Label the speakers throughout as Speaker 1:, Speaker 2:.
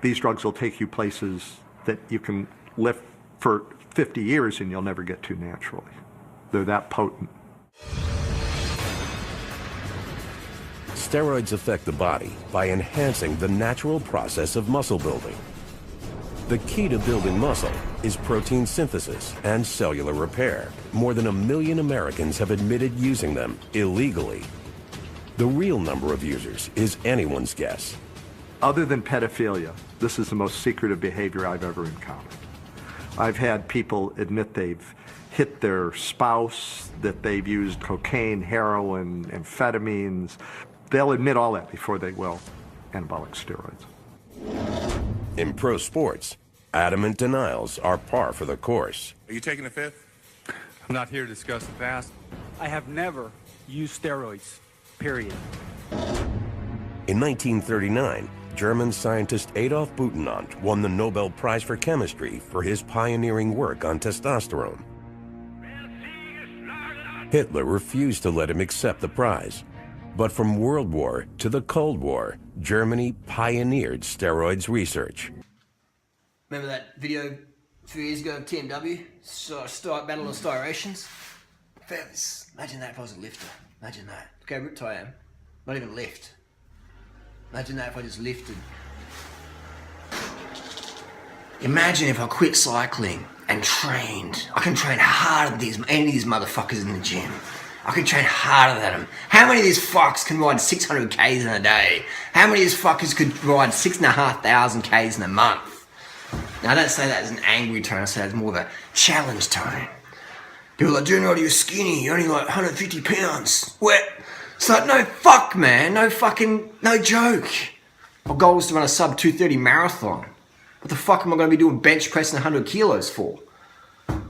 Speaker 1: These drugs will take you places that you can lift for 50 years and you'll never get to naturally. They're that potent.
Speaker 2: Steroids affect the body by enhancing the natural process of muscle building. The key to building muscle is protein synthesis and cellular repair. More than 1 million Americans have admitted using them illegally. The real number of users is anyone's guess.
Speaker 1: Other than pedophilia, this is the most secretive behavior I've ever encountered. I've had people admit they've hit their spouse, that they've used cocaine, heroin, amphetamines. They'll admit all that before they will anabolic steroids.
Speaker 2: In pro sports, adamant denials are par for the course.
Speaker 3: Are you taking the fifth?
Speaker 4: I'm not here to discuss the past.
Speaker 5: I have never used steroids, period.
Speaker 2: In 1939, German scientist Adolf Butenandt won the Nobel Prize for Chemistry for his pioneering work on testosterone. Hitler refused to let him accept the prize. But from World War to the Cold War, Germany pioneered steroids research.
Speaker 6: Remember that video a few years ago of TMW? Battle of Styrations? Fellas, imagine that if I was a lifter. Imagine that. Look how ripped I am. Not even lift. Imagine that if I just lifted. Imagine if I quit cycling and trained. I can train harder than any of these motherfuckers in the gym. I can train harder than them. How many of these fucks can ride 600 Ks in a day? How many of these fuckers could ride 6,500 Ks in a month? Now I don't say that as an angry tone, I say that as more of a challenge tone. People are like, Junior, you're skinny, you're only like 150 pounds. What? It's like, no fuck, man, no joke. My goal is to run a sub 230 marathon. What the fuck am I going to be doing bench pressing 100 kilos for?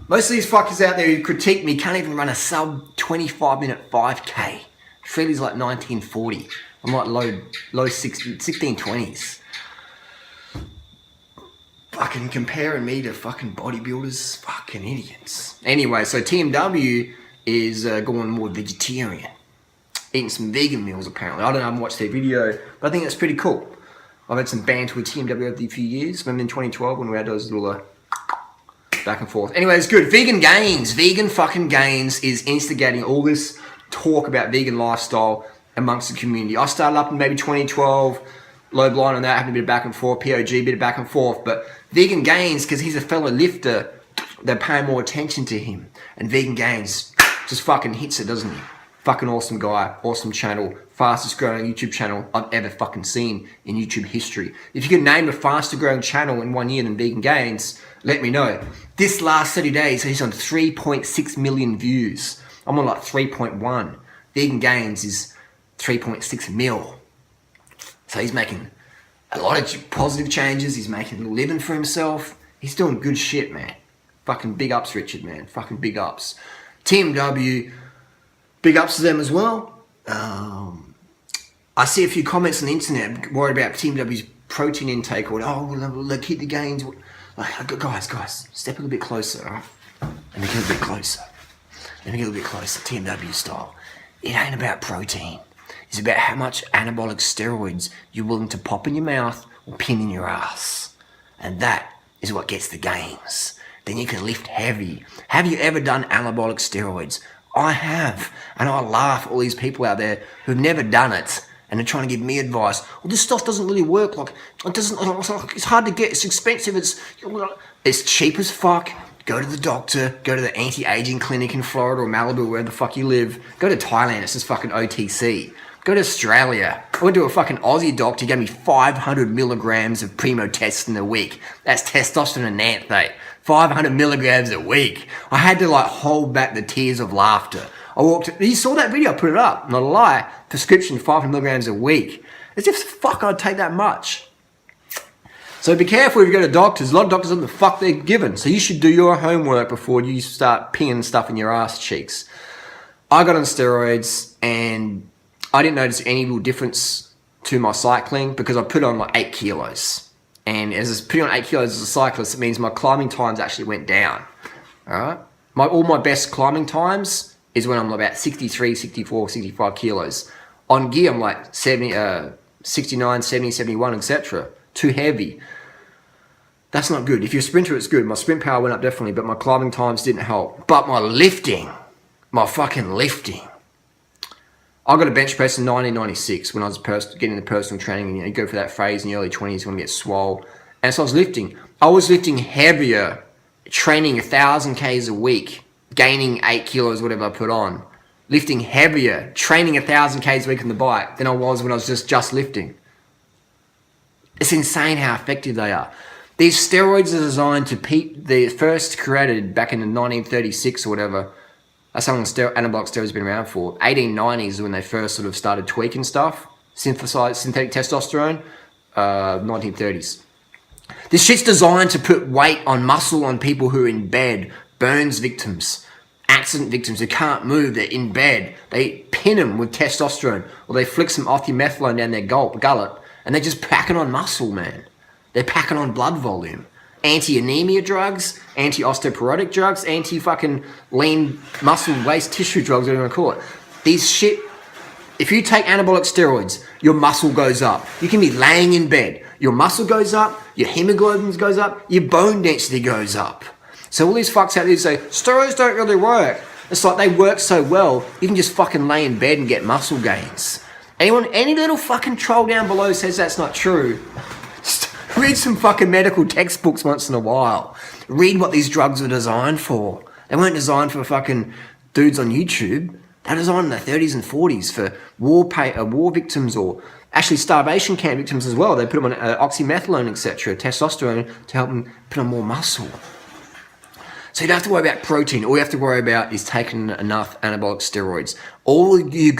Speaker 6: Most of these fuckers out there who critique me can't even run a sub 25-minute 5K. Freddie's like 1940. I'm like low 1620s. Fucking comparing me to fucking bodybuilders, fucking idiots. Anyway, so TMW is going more vegetarian. Eating some vegan meals apparently. I don't know, I haven't watched their video, but I think that's pretty cool. I've had some banter with TMW over the few years. Remember in 2012 when we had those little back and forth. Anyway, it's good. Vegan fucking gains is instigating all this talk about vegan lifestyle amongst the community. I started up in maybe 2012, low blind on that, having a bit of back and forth, POG, a bit of back and forth, but Vegan Gains, because he's a fellow lifter, they're paying more attention to him. And Vegan Gains just fucking hits it, doesn't he? Fucking awesome guy, awesome channel, fastest growing YouTube channel I've ever fucking seen in YouTube history. If you can name a faster growing channel in 1 year than Vegan Gains, let me know. This last 30 days, he's on 3.6 million views. I'm on like 3.1. Vegan Gains is 3.6 mil. So he's making a lot of positive changes. He's making a living for himself. He's doing good shit, man. Fucking big ups, Richard, man. Fucking big ups. TMW, big ups to them as well. I see a few comments on the internet worried about TMW's protein intake, or we'll keep the gains. Like, guys, step a little bit closer, all right? Let me get a little bit closer. TMW style. It ain't about protein. It's about how much anabolic steroids you're willing to pop in your mouth or pin in your ass. And that is what gets the gains. Then you can lift heavy. Have you ever done anabolic steroids? I have. And I laugh at all these people out there who've never done it and they're trying to give me advice. Well, this stuff doesn't really work. It's hard to get. It's expensive. It's cheap as fuck. Go to the doctor. Go to the anti-aging clinic in Florida or Malibu, wherever the fuck you live. Go to Thailand. It's just fucking OTC. Go to Australia. I went to a fucking Aussie doctor. He gave me 500 milligrams of Primo-Testin a week. That's testosterone and nanthate. 500 milligrams a week. I had to like hold back the tears of laughter. You saw that video, I put it up, not a lie. Prescription 500 milligrams a week. As if fuck I'd take that much. So be careful if you go to doctors. A lot of doctors don't know the fuck they're given. So you should do your homework before you start pinging stuff in your ass cheeks. I got on steroids and I didn't notice any little difference to my cycling because I put on like 8 kilos. And as putting on 8 kilos as a cyclist, it means my climbing times actually went down. All right? All my best climbing times is when I'm about 63, 64, 65 kilos. On gear, I'm like 70, 69, 70, 71, etc. Too heavy. That's not good. If you're a sprinter, it's good. My sprint power went up definitely, but my climbing times didn't help. But my fucking lifting. I got a bench press in 1996 when I was getting into personal training. You go for that phase in the early 20s when you get swole. And so I was lifting. I was lifting heavier, training 1,000 Ks a week, gaining 8 kilos, whatever I put on. Lifting heavier, training 1,000 Ks a week on the bike than I was when I was just lifting. It's insane how effective they are. These steroids are designed to they first created back in 1936 or whatever. That's how long anabolic steroids have been around for. 1890s is when they first sort of started tweaking stuff. Synthetic testosterone, 1930s. This shit's designed to put weight on muscle on people who are in bed, burns victims, accident victims who can't move, they're in bed. They pin them with testosterone or they flick some othymethylone down their gullet and they're just packing on muscle, man. They're packing on blood volume. Anti-anemia drugs, anti-osteoporotic drugs, anti-fucking lean muscle waste tissue drugs, whatever you want to call it. These shit, if you take anabolic steroids, your muscle goes up. You can be laying in bed. Your muscle goes up, your hemoglobin goes up, your bone density goes up. So all these fucks out there say, steroids don't really work. It's like they work so well, you can just fucking lay in bed and get muscle gains. Any little fucking troll down below says that's not true. Read some fucking medical textbooks once in a while. Read what these drugs were designed for. They weren't designed for fucking dudes on YouTube. They're designed in the 30s and 40s for war victims or actually starvation camp victims as well. They put them on oxymethylone, etc., testosterone to help them put on more muscle. So you don't have to worry about protein. All you have to worry about is taking enough anabolic steroids. All of your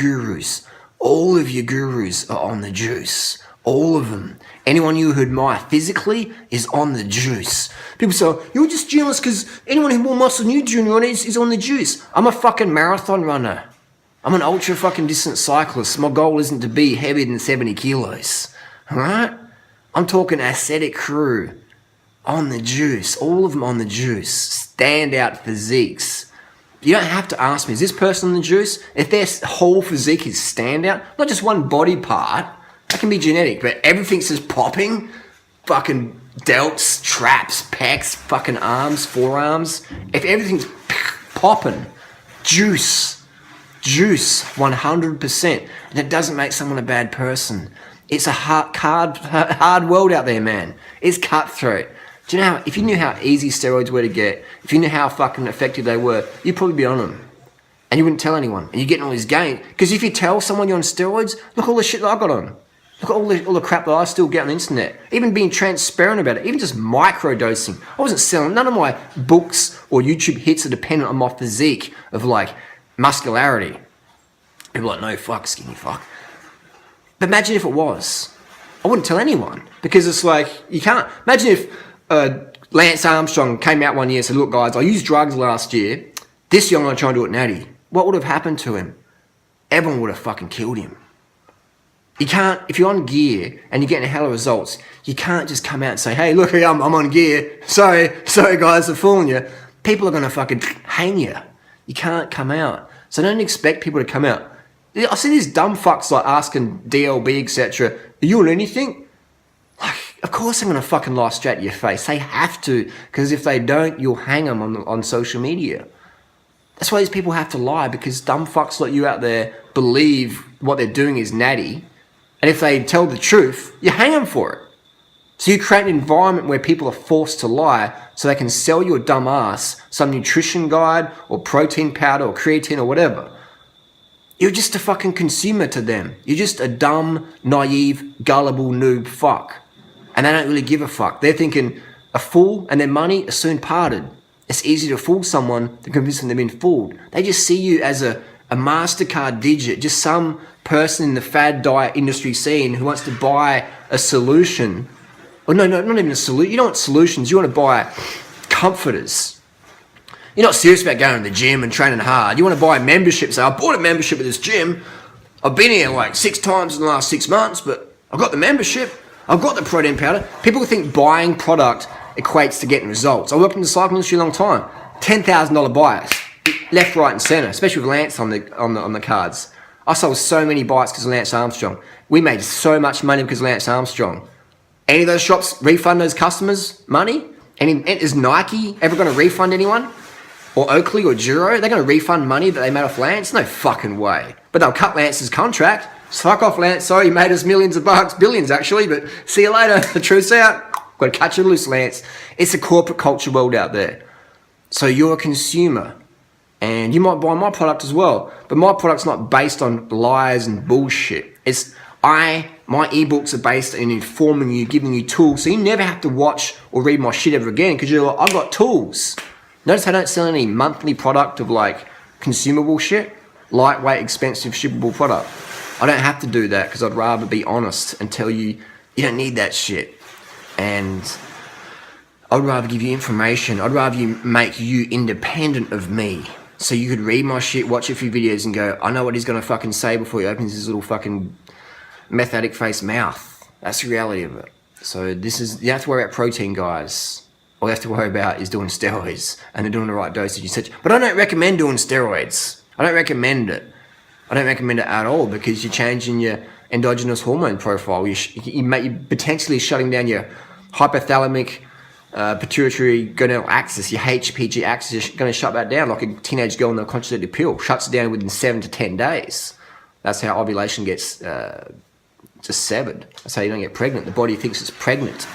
Speaker 6: gurus are on the juice. All of them. Anyone you admire physically is on the juice. People say, you're just jealous because anyone who more muscle than you, Junior, is on the juice. I'm a fucking marathon runner. I'm an ultra fucking distance cyclist. My goal isn't to be heavier than 70 kilos. Alright? I'm talking ascetic crew. On the juice. All of them on the juice. Standout physiques. You don't have to ask me, is this person on the juice? If their whole physique is standout, not just one body part, that can be genetic, but everything's just popping. Fucking delts, traps, pecs, fucking arms, forearms. If everything's popping, juice, 100%. And it doesn't make someone a bad person. It's a hard world out there, man. It's cutthroat. Do you know if you knew how easy steroids were to get, if you knew how fucking effective they were, you'd probably be on them. And you wouldn't tell anyone. And you're getting all these gains. Because if you tell someone you're on steroids, look all the shit that I got on. Look at all the crap that I still get on the internet. Even being transparent about it. Even just microdosing. I wasn't selling. None of my books or YouTube hits are dependent on my physique of like muscularity. People are like, no fuck, skinny fuck. But imagine if it was. I wouldn't tell anyone. Because it's like, you can't. Imagine if Lance Armstrong came out one year and said, look guys, I used drugs last year. This year I'm going to try and do it natty. What would have happened to him? Everyone would have fucking killed him. You can't, if you're on gear and you're getting a hell of results, you can't just come out and say, hey, look, I'm on gear. Sorry guys, I'm fooling you. People are going to fucking hang you. You can't come out. So don't expect people to come out. I see these dumb fucks like asking DLB, etc. Are you on anything? Like, of course they're going to fucking lie straight to your face. They have to, because if they don't, you'll hang them on social media. That's why these people have to lie, because dumb fucks like you out there believe what they're doing is natty. And if they tell the truth, you hang them for it. So you create an environment where people are forced to lie so they can sell your dumb ass some nutrition guide or protein powder or creatine or whatever. You're just a fucking consumer to them. You're just a dumb, naive, gullible noob fuck. And they don't really give a fuck. They're thinking a fool and their money are soon parted. It's easy to fool someone than convince them they've been fooled. They just see you as a MasterCard digit, just some person in the fad diet industry scene who wants to buy a solution. Or no, not even a solution. You don't want solutions. You want to buy comforters. You're not serious about going to the gym and training hard. You want to buy a membership. So I bought a membership at this gym. I've been here like 6 times in the last 6 months, but I've got the membership. I've got the protein powder. People think buying product equates to getting results. I worked in the cycling industry a long time. $10,000 buyers, left, right, and centre, especially with Lance on the cards. I sold so many bikes because of Lance Armstrong. We made so much money because of Lance Armstrong. Any of those shops refund those customers money? Is Nike ever going to refund anyone? Or Oakley or Duro? They're going to refund money that they made off Lance? No fucking way. But they'll cut Lance's contract. Fuck off, Lance. Sorry, you made us millions of bucks. Billions, actually. But see you later. The truth's out. Got to cut you loose, Lance. It's a corporate culture world out there. So you're a consumer. And you might buy my product as well. But my product's not based on lies and bullshit. My ebooks are based on informing you, giving you tools. So you never have to watch or read my shit ever again because you're like, I've got tools. Notice I don't sell any monthly product of like consumable shit, lightweight, expensive, shippable product. I don't have to do that because I'd rather be honest and tell you, you don't need that shit. And I'd rather give you information. I'd rather make you independent of me. So you could read my shit, watch a few videos and go, I know what he's going to fucking say before he opens his little fucking meth addict face mouth. That's the reality of it. So you don't have to worry about protein, guys. All you have to worry about is doing steroids and they're doing the right dosage and such. But I don't recommend doing steroids. I don't recommend it. I don't recommend it at all because you're changing your endogenous hormone profile. You're potentially shutting down your hypothalamic pituitary gonadal axis, your HPG axis. You're going to shut that down like a teenage girl on a contraceptive pill. Shuts it down within 7 to 10 days. That's how ovulation gets just severed. That's how you don't get pregnant. The body thinks it's pregnant.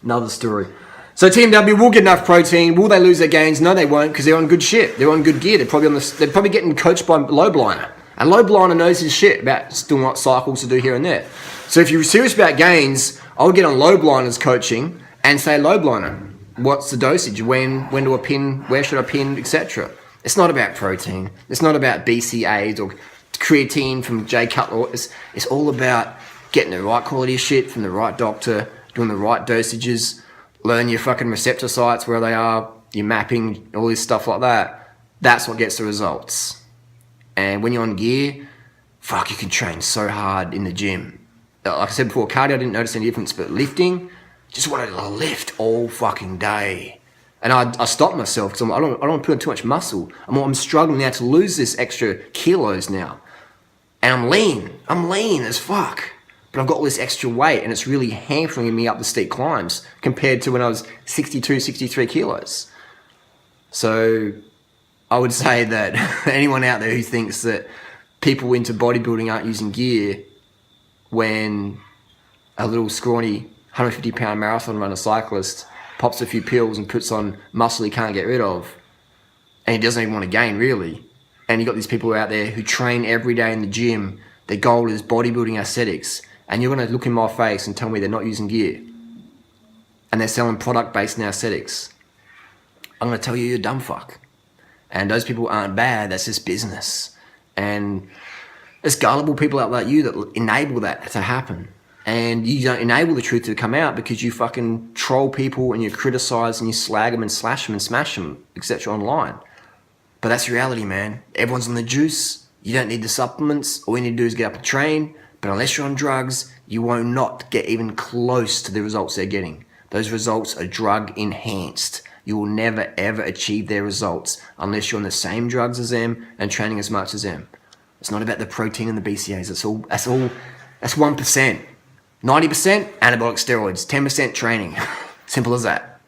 Speaker 6: Another story. So Team W will get enough protein. Will they lose their gains? No, they won't because they're on good shit. They're on good gear. They're probably getting coached by Low Bliner. And Low Bliner knows his shit about still what cycles to do here and there. So if you're serious about gains, I'll get on Low Bliner's coaching and say, Low Bliner, what's the dosage? When do I pin? Where should I pin? Etc. It's not about protein. It's not about BCAAs or creatine from Jay Cutler. It's all about getting the right quality of shit from the right doctor, doing the right dosages, learn your fucking receptor sites, where they are, your mapping, all this stuff like that. That's what gets the results. And when you're on gear, fuck, you can train so hard in the gym. Like I said before, cardio, I didn't notice any difference, but lifting, just wanted to lift all fucking day. And I stopped myself because I don't want to put on too much muscle. I'm struggling now to lose this extra kilos now. And I'm lean as fuck. But I've got all this extra weight and it's really hampering me up the steep climbs compared to when I was 62, 63 kilos. So I would say that anyone out there who thinks that people into bodybuilding aren't using gear when a little scrawny 150-pound marathon runner cyclist pops a few pills and puts on muscle he can't get rid of and he doesn't even want to gain really. And you got these people out there who train every day in the gym. Their goal is bodybuilding aesthetics. And you're going to look in my face and tell me they're not using gear. And they're selling product-based aesthetics. I'm going to tell you you're a dumb fuck. And those people aren't bad. That's just business. And there's gullible people out like you that enable that to happen. And you don't enable the truth to come out because you fucking troll people and you criticize and you slag them and slash them and smash them, etc. online. But that's reality, man. Everyone's on the juice. You don't need the supplements. All you need to do is get up and train. But unless you're on drugs, you won't not get even close to the results they're getting. Those results are drug enhanced. You will never ever achieve their results unless you're on the same drugs as them and training as much as them. It's not about the protein and the BCAAs. That's 1%. 90% anabolic steroids, 10% training. Simple as that.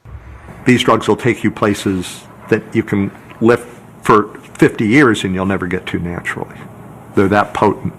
Speaker 1: These drugs will take you places that you can lift for 50 years and you'll never get to naturally. They're that potent.